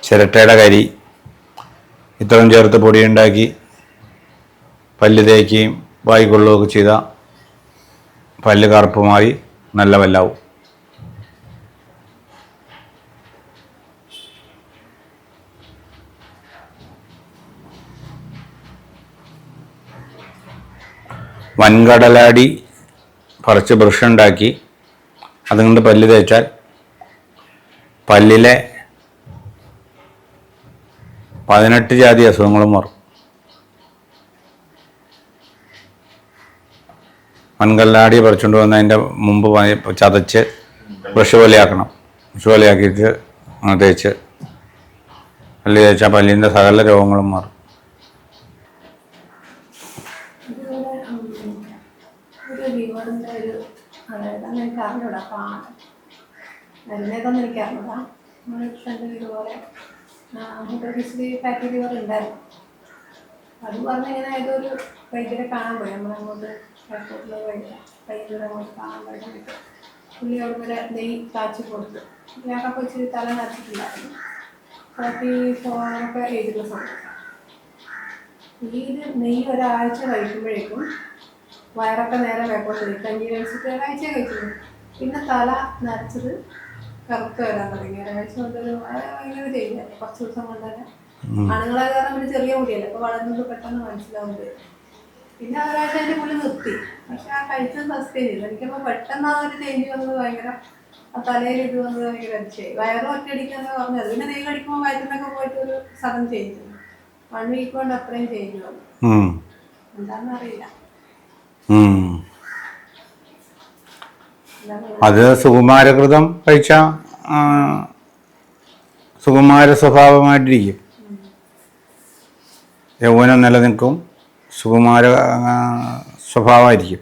ചിരട്ടയുടെ കരി, ഇത്രയും ചേർത്ത് പൊടിയുണ്ടാക്കി പല്ല് തേക്കുകയും വായിക്കൊള്ളുകയൊക്കെ ചെയ്താൽ പല്ല് കറുപ്പുമായി നല്ല പല്ലാവും. വൻകടലാടി പറിച്ച് ബ്രഷ് ഉണ്ടാക്കി അതുകൊണ്ട് പല്ല് തേച്ചാൽ പല്ലിലെ 18 ജാതി അസുഖങ്ങളും മാറും. വൻകടലാടി പറിച്ചുകൊണ്ട് വന്ന് അതിൻ്റെ മുമ്പ് ചതച്ച് ബ്രഷ് പോലെയാക്കണം. ബ്രഷ് പോലെയാക്കിയിട്ട് തേച്ച് പല്ല് തേച്ചാൽ പല്ലിൻ്റെ സകല രോഗങ്ങളും മാറും. എനിക്ക് അറിഞ്ഞൂടാ, മരുന്നേക്കൊന്നും എനിക്ക് അറിഞ്ഞൂടാ. ഇതുപോലെ ഫാറ്റി ലിവർ ഉണ്ടായിരുന്നു. അത് പറഞ്ഞ് ഇങ്ങനെ ഏതൊരു വൈദ്യരെ കാണാൻ പോയി. നമ്മളങ്ങോട്ട് എയർപോർട്ടിൽ വൈദ്യരെ അങ്ങോട്ട് കാണാൻ പോയിട്ട് പുള്ളി അവിടെ വരെ നെയ്യ് കാച്ചി കൊടുത്തു. ഞങ്ങൾക്ക് ഇച്ചിരി തല നരച്ചിട്ടുണ്ടായിരുന്നു. 34 ഏജിലുള്ള സമയത്ത് ഈ നെയ്യ് ഒരാഴ്ച കഴിക്കുമ്പോഴേക്കും വയറൊക്കെ നേരെ വേപ്പോട്ട് കഞ്ഞി കഴിച്ചിട്ട് ഒരാഴ്ച കഴിച്ചിരുന്നു. പിന്നെ തല നരച്ചത് കറുത്ത് വരാൻ തുടങ്ങി. ഒരാഴ്ച കൊണ്ടൊരു ഭയങ്കര ചെയ്യില്ല. കുറച്ച് ദിവസം കൊണ്ട് തന്നെ ആണുങ്ങളെ കാരണം പിന്നെ ചെറിയ മുടിയല്ലേ, അപ്പോൾ വളർന്നത് പെട്ടെന്ന് മനസ്സിലാവുന്നത്. പിന്നെ ഒരാഴ്ച അതിൻ്റെ പുള്ളി നിർത്തി. പക്ഷെ ആ കഴിച്ചത് സസ്റ്റെയിൻ ചെയ്തു. എനിക്കപ്പോൾ പെട്ടെന്ന് ആ ഒരു ചേഞ്ച് വന്നത് ഭയങ്കര, ആ തലയിൽ ഇത് വന്നത് ഭയങ്കര അതിശയായി. വയറും ഒറ്റയടിക്കാന്ന് പറഞ്ഞത്. പിന്നെ നെയ്യ് കഴിക്കുമ്പോൾ വയറ്റിനൊക്കെ പോയിട്ട് ഒരു സഡൻ ചേഞ്ച് 1 വീക്ക് കൊണ്ട് അത്രയും ചേഞ്ച് വന്നു. എന്താണെന്ന് അറിയില്ല. അത് സുകുമാരകൃതം കഴിച്ചാൽ സുകുമാര സ്വഭാവമായിട്ടിരിക്കും. യൗവനം നിലനിൽക്കും, സുകുമാര സ്വഭാവമായിരിക്കും.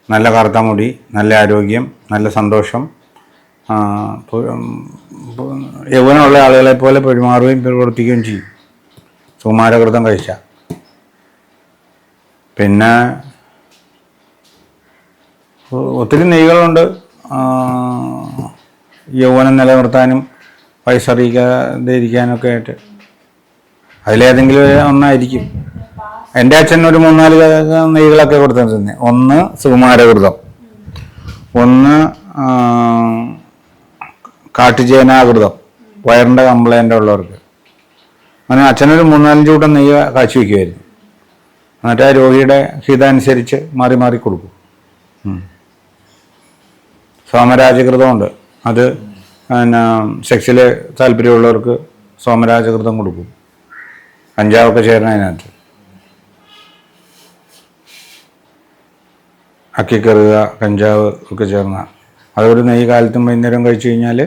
നല്ല കറുത്ത മുടി, നല്ല ആരോഗ്യം, നല്ല സന്തോഷം, യൗവനമുള്ള ആളുകളെ പോലെ പെരുമാറുകയും പ്രവർത്തിക്കുകയും ചെയ്യും സുകുമാരകൃതം കഴിച്ചാൽ. പിന്നെ ഒത്തിരി നെയ്കളുണ്ട് യൗവനം നിലനിർത്താനും വയസ്സറിയിക്കാതെ ഇരിക്കാനൊക്കെ ആയിട്ട്. അതിലേതെങ്കിലും ഒന്നായിരിക്കും. എൻ്റെ അച്ഛൻ ഒരു 3-4 നെയ്കളൊക്കെ കൊടുത്തിരുന്നത്. ഒന്ന് സുകുമാരകൃതം, ഒന്ന് കാട്ടുചേനാകൃതം, വയറിൻ്റെ കംപ്ലൈൻ്റ് ഉള്ളവർക്ക്. അങ്ങനെ അച്ഛനൊരു 3-4 കൂട്ടം നെയ്യ് കാച്ചി വയ്ക്കുമായിരുന്നു. എന്നിട്ട് ആ രോഗിയുടെ ഹിതമനുസരിച്ച് മാറി മാറി കൊടുക്കും. സോമരാജകൃതമുണ്ട്, അത് പിന്നെ സെക്സിൽ താല്പര്യമുള്ളവർക്ക് സോമരാജകൃതം കൊടുക്കും. കഞ്ചാവൊക്കെ ചേർന്ന അതിനകത്ത് അക്കിക്കറുക, കഞ്ചാവ് ഒക്കെ ചേർന്ന അതൊരു നെയ്യ് കാലത്തും വൈകുന്നേരം കഴിച്ചു കഴിഞ്ഞാൽ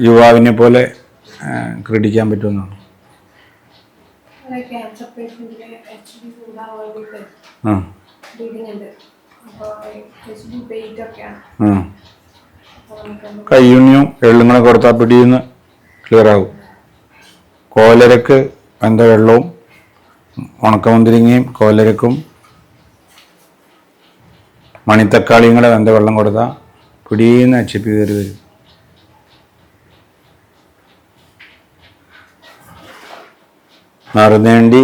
യുവാവിനെ പോലെ ക്രീഡിക്കാൻ പറ്റുമെന്നാണ്. കയ്യുണ്ണിയും എള്ളുങ്ങളെ കൊടുത്താൽ പിടിയുന്ന് ക്ലിയർ ആകും. കോലരക്ക് വെന്ത വെള്ളവും ഉണക്കമുന്തിരിങ്ങയും കോലരക്കും മണിത്തക്കാളിയും കൂടെ വെന്ത വെള്ളം കൊടുത്താൽ പിടിയുന്ന അച്ചിപ്പി കയറി വരും. നറുനേണ്ടി,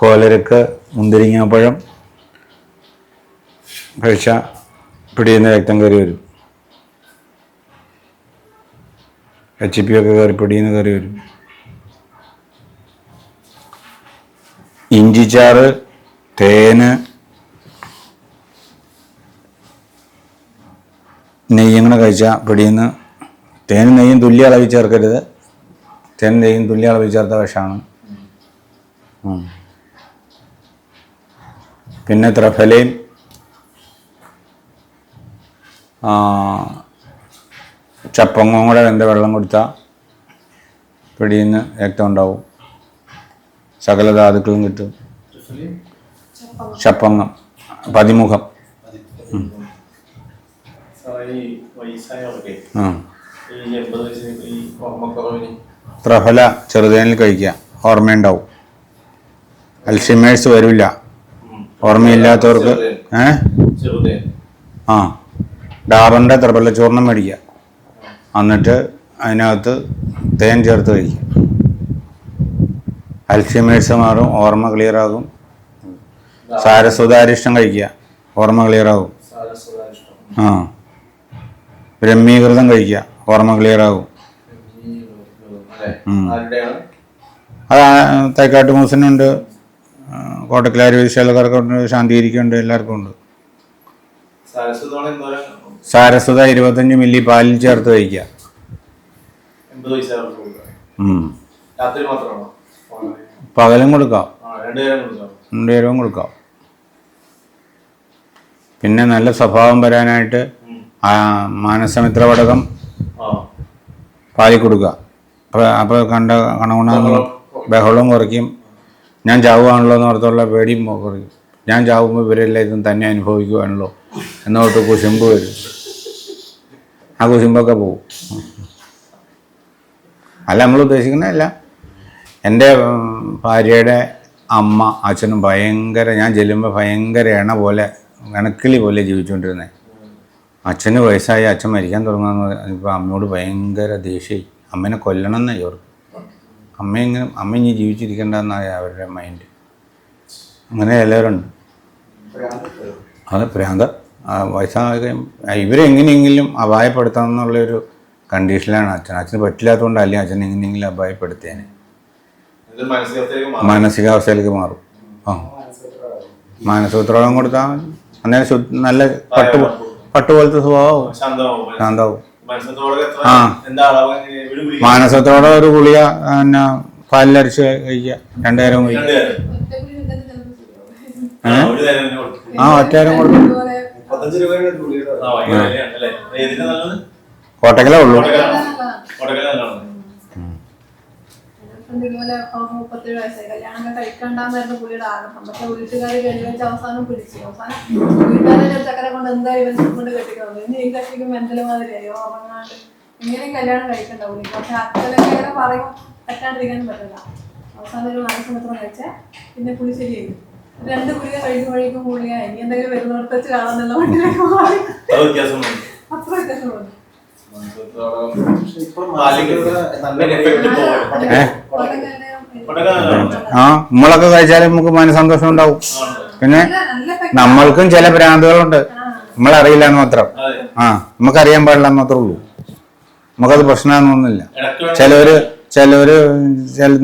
കോലരക്ക്, മുന്തിരിങ്ങാപ്പഴം കഴിച്ചാൽ പിടിയുന്ന രക്തം കയറി വരും. HP ഒക്കെ കയറി പിടിയുന്ന കയറി വരും. ഇഞ്ചിച്ചാറ്, തേന്, നെയ്യും കൂടെ കഴിച്ചാൽ പിടിയുന്ന തേനും നെയ്യും തുല്യ അളവിൽ ചേർക്കരുത്. തേനും നെയ്യും തുല്യ അളവിൽ ചേർത്ത വിഷമാണ്. പിന്നെ ത്രഫലയും ചപ്പങ്ങും കൂടെ വെന്ത വെള്ളം കൊടുത്താൽ പിടിയുന്ന രക്തം ഉണ്ടാവും. സകല ധാതുക്കളും കിട്ടും. ചപ്പങ്ങം, പതിമുഖം. ത്രഫല ചെറുതേനിൽ കഴിക്കുക, ഓർമ്മയുണ്ടാവും. അൽഷിമേഴ്സ് വരില്ല. ഓർമ്മയില്ലാത്തവർക്ക് ഡാബറിൻ്റെ ത്രഫല ചൂർണം മേടിക്കുക, എന്നിട്ട് അതിനകത്ത് തേൻ ചേർത്ത് കഴിക്കുക. അൽഷിമേഴ്സ് മാറും, ഓർമ്മ ക്ലിയറാകും. സാരസ്വതാരിഷ്ടം കഴിക്കുക, ഓർമ്മ ക്ലിയറാകും. ബ്രഹ്മീകൃതം കഴിക്കുക, ഓർമ്മ ക്ലിയറാകും. അത് തൈക്കാട്ട് മൂസനുണ്ട്, കോട്ടക്കലാരി വൈദ്യശാലക്കാർക്കുണ്ട്, ശാന്തിഗിരിക്കുണ്ട്, എല്ലാവർക്കും ഉണ്ട്. സാരസ്വത 25 മില്ലി പാലിൽ ചേർത്ത് കഴിക്കുക. പകലും കൊടുക്കാം, 2 നേരവും കൊടുക്കാം. പിന്നെ നല്ല സ്വഭാവം വരാനായിട്ട് മാനസമിത്ര വടകം പാലിൽ കൊടുക്കുക. അപ്പോൾ കണകുണ ബഹളം കുറയ്ക്കും. ഞാൻ ചാവുകയാണല്ലോ എന്നോർത്തുള്ള പേടിയും കുറയ്ക്കും. ഞാൻ ചാവുമ്പോൾ ഇവരെല്ലാം ഇതും തന്നെ അനുഭവിക്കുവാണല്ലോ എന്നോട്ട് കുശുമ്പ് വരും. ആ കുശുമ്പൊക്കെ പോവും. അല്ല, നമ്മൾ ഉദ്ദേശിക്കുന്നതല്ല. എൻ്റെ ഭാര്യയുടെ അമ്മ അച്ഛനും ഭയങ്കര, ഞാൻ ചെല്ലുമ്പോൾ ഭയങ്കര എണ പോലെ, കണക്കിളി പോലെ ജീവിച്ചുകൊണ്ടിരുന്നത്. അച്ഛന് വയസ്സായി, അച്ഛൻ മരിക്കാൻ തുടങ്ങുന്ന ഇപ്പോൾ അമ്മയോട് ഭയങ്കര ദേഷ്യമായി. അമ്മേനെ കൊല്ലണം എന്നായി അവർക്ക്. അമ്മ ഇനി ജീവിച്ചിരിക്കേണ്ടെന്നായ അവരുടെ മൈൻഡ്. അങ്ങനെ എല്ലാവരുണ്ട്. അത് പ്രാന്ത. വയസ്സായ ഇവരെങ്ങനെയെങ്കിലും അപായപ്പെടുത്തണം എന്നുള്ളൊരു കണ്ടീഷനിലാണ് അച്ഛൻ. അച്ഛന് പറ്റില്ലാത്തതുകൊണ്ട് അല്ലെങ്കിൽ അച്ഛൻ എങ്ങനെയെങ്കിലും അപായപ്പെടുത്തിയേനെ. മാനസികാവസ്ഥയിലേക്ക് മാറും. മാനസോത്രോളം കൊടുത്താൽ മതി. അന്നേരം നല്ല പട്ട് പോലത്തെ സ്വഭാവം, ശാന്താവും. മാനസത്തോടെ ഒരു ഗുളിക പിന്നെ പാലിലരച്ച് കഴിക്കുക, 2 നേരവും കഴിക്കുക. ഒറ്റേരം കൊടുക്കും. കോട്ടക്കലേ ഉള്ളൂ. ഇതുപോലെ 37 വയസ്സായി, കല്യാണം കഴിക്കണ്ടെന്നായിരുന്നു പുള്ളിയുടെ ആഗ്രഹം. പക്ഷെ വീട്ടുകാർ കഴിവെച്ച് അവസാനം പിടിച്ചു. അവസാനം വീട്ടുകാരെ ചക്കരെ കൊണ്ട് എന്തായാലും ഇവൻ കൊണ്ട് കെട്ടിക്കുന്നത്. ഇനി ഈ കക്ഷിക്കും മെന്റൽ മാതിരിയായോ, ഉറങ്ങാണ്ട് ഇങ്ങനെയും കല്യാണം കഴിക്കണ്ട പുള്ളിക്ക്. പക്ഷെ അച്ഛനൊക്കെ ഇങ്ങനെ പറയും, പറ്റാണ്ടിരിക്കാനും പറ്റില്ല. അവസാനം ഒരു മാനസമിത്രം കഴിച്ചാൽ പിന്നെ പുള്ളി ശരിയായി. 2 ഗുളിക കഴിക്കുമ്പോഴേക്കും പുള്ളിയാ ഇനി എന്തെങ്കിലും വരുന്നിടത്ത് വെച്ച് കാണാന്നുള്ള വണ്ടിയിലേക്ക് മാറി. അത്ര വ്യത്യാസമുണ്ട്. നമ്മളൊക്കെ കഴിച്ചാലും നമുക്ക് മനസ്സന്തോഷം ഉണ്ടാവും. പിന്നെ നമ്മൾക്കും ചില ഭ്രാന്തുകളുണ്ട്, നമ്മളറിയില്ല എന്ന് മാത്രം. നമുക്കറിയാൻ പാടില്ല എന്ന് മാത്രമേ ഉള്ളൂ. നമുക്കത് പ്രശ്നമൊന്നുമില്ല. ചിലവര്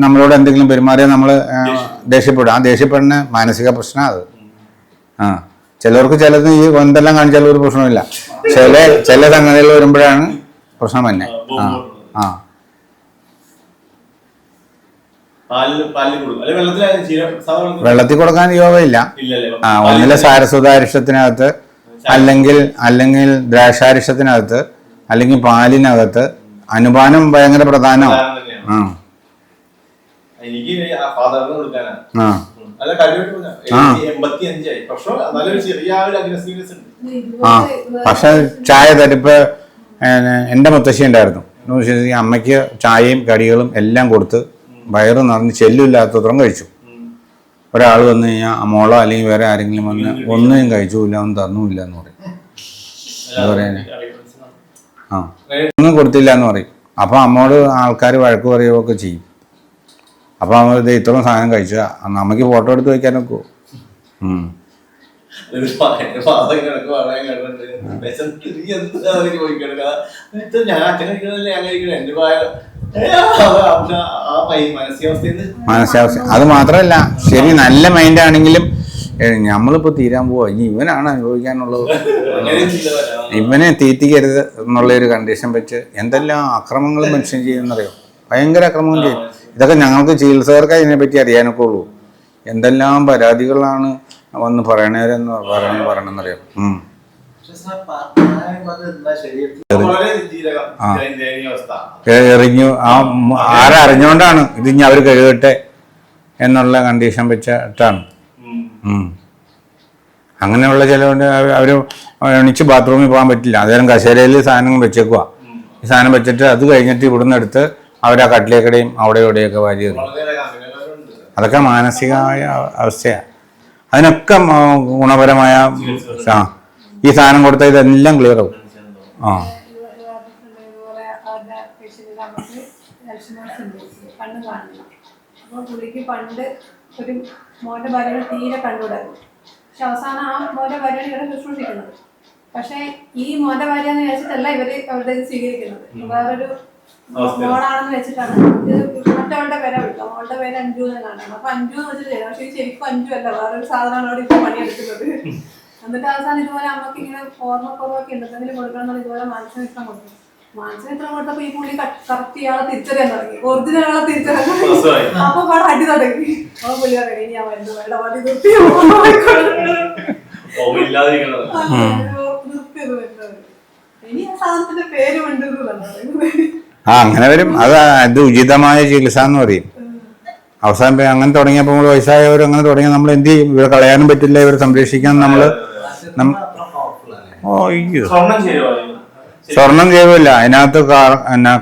നമ്മളോട് എന്തെങ്കിലും പെരുമാറിയാൽ നമ്മൾ ദേഷ്യപ്പെടും. ആ ദേഷ്യപ്പെടുന്ന മാനസിക പ്രശ്നം അത്. ചിലവർക്ക് ചിലത് ഈ എന്തെല്ലാം കാണിച്ചാലും ഒരു പ്രശ്നമില്ല. ചില സംഗതികൾ വരുമ്പോഴാണ് പ്രശ്നം തന്നെ. വെള്ളത്തിൽ കൊടുക്കാൻ യോഗമില്ല. ഒന്നിലെ സാരസ്വതാരിഷ്ടത്തിനകത്ത്, അല്ലെങ്കിൽ ദ്രാക്ഷാരിഷ്ടത്തിനകത്ത്, അല്ലെങ്കിൽ പാലിനകത്ത് അനുപാനം ഭയങ്കര പ്രധാനമാണ്. പക്ഷെ ചായ തരിപ്പ് എൻ്റെ മുത്തശ്ശി ഉണ്ടായിരുന്നു. അമ്മയ്ക്ക് ചായയും കടികളും എല്ലാം കൊടുത്ത് വയറ് നിറഞ്ഞ് ചെല്ലില്ലാത്തത്രം കഴിച്ചു. ഒരാൾ വന്നു കഴിഞ്ഞാൽ മോളോ അല്ലെങ്കിൽ വേറെ ആരെങ്കിലും വന്ന് ഒന്നും കഴിച്ചില്ല, ഒന്നും തന്നുമില്ല എന്ന് പറയും. എന്താ പറയാ, ഒന്നും കൊടുത്തില്ല എന്ന് പറയും. അപ്പം അമ്മോട് ആൾക്കാർ വഴക്ക് പറയുകയൊക്കെ ചെയ്യും. അപ്പം അമ്മ ഇത് ഇത്രയും സാധനം കഴിച്ചാൽ അമ്മയ്ക്ക് ഫോട്ടോ എടുത്ത് വയ്ക്കാനൊക്കെ. മാനസികാവസ്ഥ അത് മാത്രമല്ല, ശരി നല്ല മൈൻഡാണെങ്കിലും നമ്മളിപ്പോൾ തീരാൻ പോവാ, ഇനി ഇവനാണ് അനുഭവിക്കാനുള്ളത്. ഇവനെ തീറ്റിക്കരുത് എന്നുള്ളൊരു കണ്ടീഷൻ വെച്ച് എന്തെല്ലാം അക്രമങ്ങൾ മനുഷ്യൻ ചെയ്യുമെന്നറിയോ? ഭയങ്കര അക്രമം ചെയ്യും. ഇതൊക്കെ ഞങ്ങൾക്ക് ചികിത്സകർക്ക് അതിനെപ്പറ്റി അറിയാനൊക്കെ ഉള്ളൂ. എന്തെല്ലാം പരാതികളാണ് വന്ന് പറയണവരെന്ന് പറയണമെന്നറിയാം. എറിഞ്ഞു ആരറിഞ്ഞോണ്ടാണ് ഇത് ഇനി അവർ കഴുകട്ടെ എന്നുള്ള കണ്ടീഷൻ വെച്ചിട്ടാണ്. അങ്ങനെയുള്ള ചിലവുണ്ട്. അവർ എണിച്ച് ബാത്റൂമിൽ പോകാൻ പറ്റില്ല, അതേരം കസേരയിൽ സാധനം വെച്ചേക്കുക. ഈ സാധനം വെച്ചിട്ട് അത് കഴിഞ്ഞിട്ട് ഇവിടുന്ന് എടുത്ത് അവരാ കട്ടിലേക്കടയും അവിടെ ഇവിടെയൊക്കെ വാരി എറിയും. അതൊക്കെ മാനസികമായ അവസ്ഥയാണ്. അതിനൊക്കെ ഗുണപരമായ ഈ സാധനം കൊടുത്താൽ ഇതെല്ലാം ക്ലിയർ ആവും. കണ്ണ് കാണില്ല. അപ്പോൾ പുള്ളിക്ക് പണ്ട് ഒരു മോൻ്റെ ഭാര്യയുടെ തീരെ കണ്ടുകൂടായിരുന്നു. പക്ഷെ അവസാനം ആ മോൻ്റെ ഭാര്യയാണ് ഇവിടെ ശുശ്രൂഷിക്കുന്നത്. പക്ഷെ ഈ മോൻ്റെ ഭാര്യ എന്ന് വെച്ചിട്ടല്ല ഇവര് അവരുടെ ഇത് സ്വീകരിക്കുന്നത്. വേറൊരു മോളാണെന്ന് വെച്ചിട്ടാണ് ഇത്. മറ്റവളുടെ പേരെ വിളിക്കാം, മോളുടെ പേര് അഞ്ജു എന്ന് കാണാം. അപ്പൊ അഞ്ജു എന്ന് വെച്ചിട്ട് ചെയ്യും. പക്ഷെ ശരിക്കും അഞ്ജു അല്ല, വേറൊരു സാധനമാണ് അവിടെ ഇപ്പൊ പണിയെടുക്കുന്നത്. എന്നിട്ട് അവസാനം ഇതുപോലെ അമ്മക്ക് ഇങ്ങനെ ഓർമ്മക്കുറവൊക്കെ ഉണ്ട്, എന്തെങ്കിലും കൊടുക്കണം എന്നുള്ള ഇതുപോലെ മാനസികത്രം കൊടുക്കും. മാനസികത്രം കൊടുത്തപ്പോ ഈ പുള്ളി കറക്റ്റ് ഇയാളെ തിരിച്ചറിയാൻ തുടങ്ങി, ഒറിജിനൽ ആളെ തിരിച്ചറിയാൻ തുടങ്ങി. അപ്പൊ പാടെ അടി തുടങ്ങി. അപ്പൊ പുള്ളി പറയും ഇനി ഞാൻ വരുന്നു വേണ്ട വടി നിർത്തി ഇനി ആ സാധനത്തിന്റെ പേര് വേണ്ടത്. അങ്ങനെ വരും. അത് ഉചിതമായ ചികിത്സ എന്ന് പറയും. അവസാനം അങ്ങനെ തുടങ്ങിയപ്പോൾ നമ്മൾ വയസ്സായവർ അങ്ങനെ തുടങ്ങിയാൽ നമ്മൾ എന്ത് ചെയ്യും? ഇവരെ കളയാനും പറ്റില്ല, ഇവരെ സംരക്ഷിക്കാൻ നമ്മൾ സ്വർണം ചെയ്യുമില്ല. അതിനകത്ത്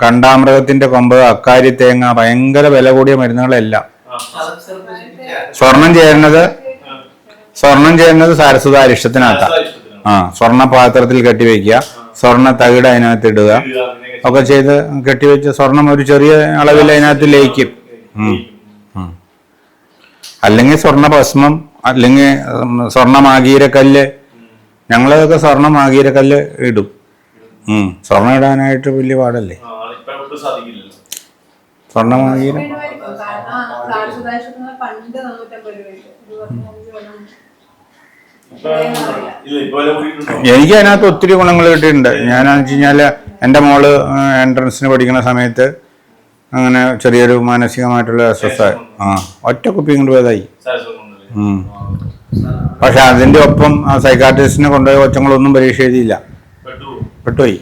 കണ്ടാമൃഗത്തിന്റെ കൊമ്പ്, അക്കാരി തേങ്ങ, ഭയങ്കര വില കൂടിയ മരുന്നുകളെല്ലാം. സ്വർണം ചെയ്യുന്നത് സാരസ്വത അരിഷ്ടത്തിനകത്താണ്. സ്വർണ്ണ പാത്രത്തിൽ കെട്ടിവെക്കുക, സ്വർണ്ണ തകിട് അതിനകത്ത് ഇടുക ഒക്കെ ചെയ്ത് കെട്ടിവെച്ച് സ്വർണം ഒരു ചെറിയ അളവിൽ അതിനകത്ത് ലയിക്കും. അല്ലെങ്കിൽ സ്വർണ്ണ ഭസ്മം, അല്ലെങ്കിൽ സ്വർണ്ണമാകീരക്കല്ല്. ഞങ്ങളതൊക്കെ സ്വർണ്ണമാകീരക്കല്ല് ഇടും. സ്വർണ്ണം ഇടാനായിട്ട് വലിയ പാടല്ലേ സ്വർണ്ണമാകീര. എനിക്ക് അതിനകത്ത് ഒത്തിരി ഗുണങ്ങൾ കിട്ടിയിട്ടുണ്ട്. ഞാനെന്ന് വെച്ച് കഴിഞ്ഞാല് എൻ്റെ മോള് എൻട്രൻസിന് പഠിക്കുന്ന സമയത്ത് അങ്ങനെ ചെറിയൊരു മാനസികമായിട്ടുള്ള അസ്വസ്ഥ ഒറ്റ കുപ്പി കൊണ്ട് പോയതായി. പക്ഷെ അതിൻ്റെ ഒപ്പം ആ സൈക്കാട്രിസ്റ്റിനെ കൊണ്ടുപോയ കൊച്ചങ്ങളൊന്നും പരീക്ഷ എഴുതിയില്ല, പെട്ടുപോയി.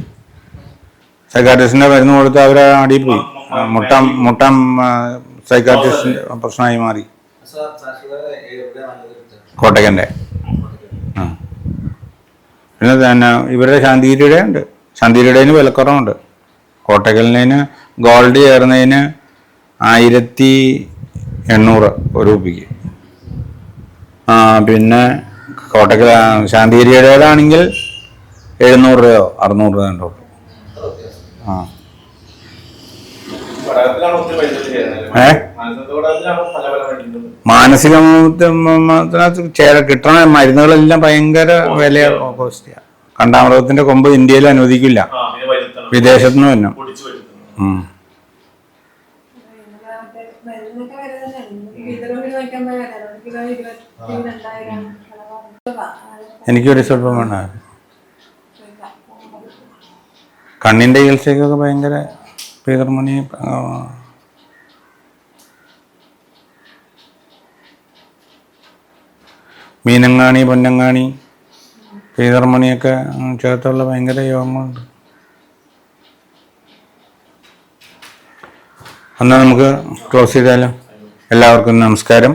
സൈക്കാട്രിസ്റ്റിന്റെ മരുന്ന് കൊടുത്ത് അവരെ അടിയിപ്പോയി. മുട്ടം സൈക്കാട്രിസ്റ്റിന്റെ പ്രശ്നമായി മാറി. കോട്ടയ്ക്കൻ്റെ പിന്നെ തന്നെ ഇവരുടെ ശാന്തിഗിരിയുടെ ഉണ്ട്. ശാന്തിഗിരിയുടേതിന് വിലക്കുറവുണ്ട്. കോട്ടയ്ക്കലിന് ഗോൾഡ് ചേർന്നതിന് 1800 ഒരു രൂപയ്ക്ക്. പിന്നെ കോട്ടയ്ക്കൽ ശാന്തിഗിരിയുടേതാണെങ്കിൽ 700 രൂപയോ 600 രൂപയോ ഉണ്ടോ. മാനസികത്തിനകത്ത് കിട്ടണ മരുന്നുകളെല്ലാം ഭയങ്കര വില കോസ്റ്റിയാണ്. കണ്ടാമൃഗത്തിന്റെ കൊമ്പ് ഇന്ത്യയിൽ അനുവദിക്കില്ല, വിദേശത്തുനിന്ന് തന്നെ. എനിക്കൊരു സ്വല്പം വേണം. കണ്ണിന്റെ ചികിത്സയ്ക്കൊക്കെ ഭയങ്കര പീതർമണി. മീനങ്ങാണി, പൊന്നങ്ങാണി, പീതർമണിയൊക്കെ ചേർത്തുള്ള ഭയങ്കര യോഗങ്ങളുണ്ട്. എന്നാൽ നമുക്ക് ക്ലോസ് ചെയ്താലോ. എല്ലാവർക്കും നമസ്കാരം.